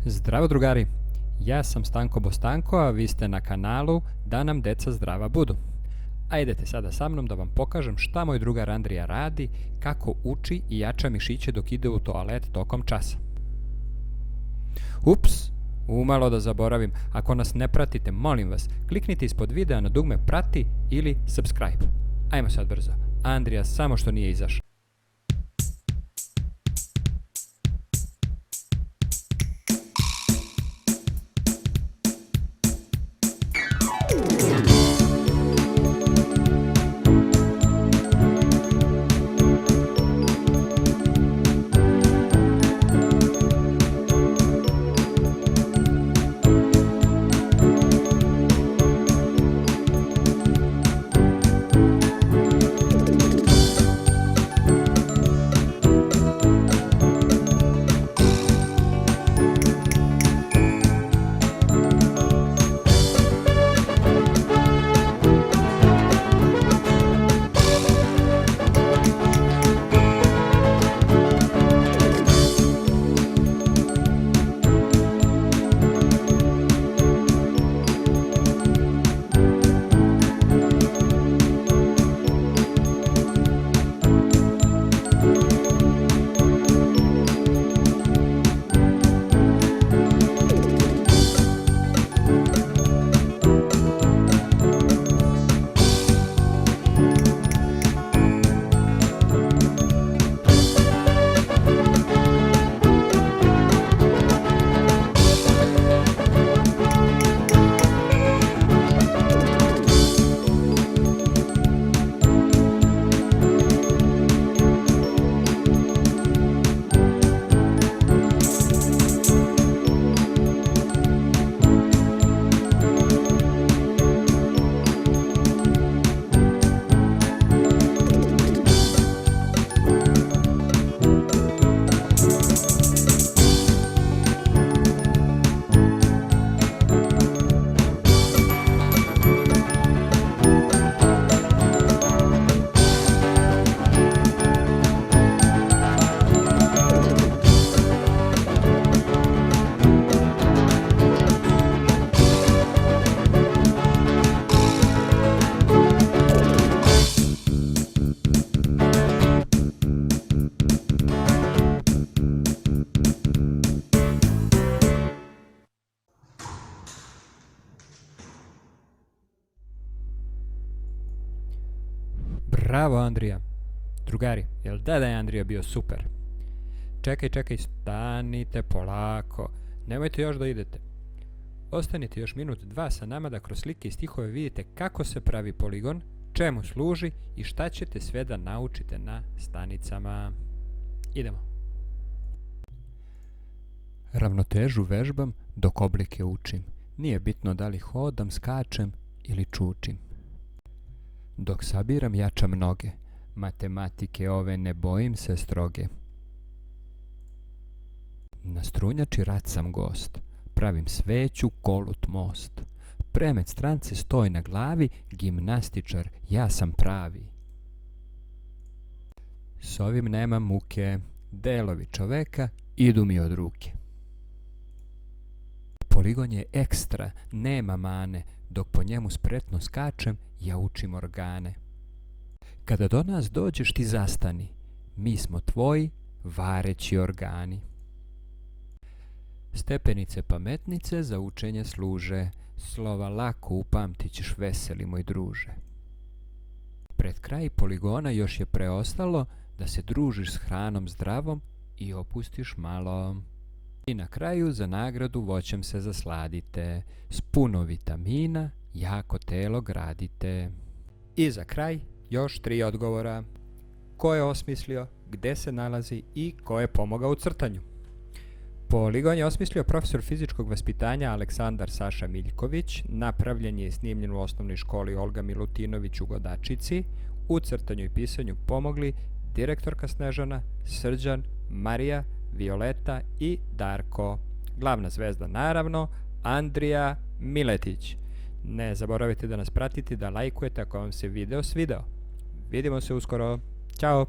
Zdravo drugari, ja sam Stanko Bostanko, a vi ste na kanalu Da nam deca zdrava budu. Ajdete sada sa mnom da vam pokažem šta moj drugar Andrija radi, kako uči i jača mišiće dok ide u toalet tokom časa. Ups, umalo da zaboravim, ako nas ne pratite, molim vas, kliknite ispod videa na dugme prati ili subscribe. Ajmo sad brzo, Andrija samo što nije izašao. Bravo Andrija. Drugari, jel da je Andrija bio super? Čekaj, stanite polako. Nemojte još da idete. Ostanite još minut, dva sa nama da kroz slike i stihove vidite kako se pravi poligon, čemu služi i šta ćete sve da naučite na stanicama. Idemo. Ravnotežu vežbam dok oblike učim. Nije bitno da li hodam, skačem ili čučim. Dok sabiram jačam noge, matematike ove ne bojim se stroge. Na strunjači rad sam gost, pravim sveću, kolut most. Premet strance stoj na glavi, gimnastičar ja sam pravi. S ovim nemam muke, delovi čoveka idu mi od ruke. Poligon je ekstra, nema mane, dok po njemu spretno skačem, ja učim organe. Kada do nas dođeš ti zastani, mi smo tvoji vareći organi. Stepenice pametnice za učenje služe, slova lako upamtit ćeš veseli moj druže. Pred kraj poligona još je preostalo da se družiš s hranom zdravom i opustiš malo. I na kraju za nagradu voćem se zasladite, s puno vitamina jako telo gradite. I za kraj još 3 odgovora. Ko je osmislio, gde se nalazi i ko je pomogao u crtanju? Poligon je osmislio profesor fizičkog vaspitanja Aleksandar Saša Miljković, napravljen je i snimljen u osnovnoj školi Olga Milutinović u Godačici, u crtanju i pisanju pomogli direktorka Snežana, Srđan, Marija, Violeta i Darko. Glavna zvezda naravno, Andrija Miletić. Ne zaboravite da nas pratite, da lajkujete ako vam se video svideo. Vidimo se uskoro. Ćao!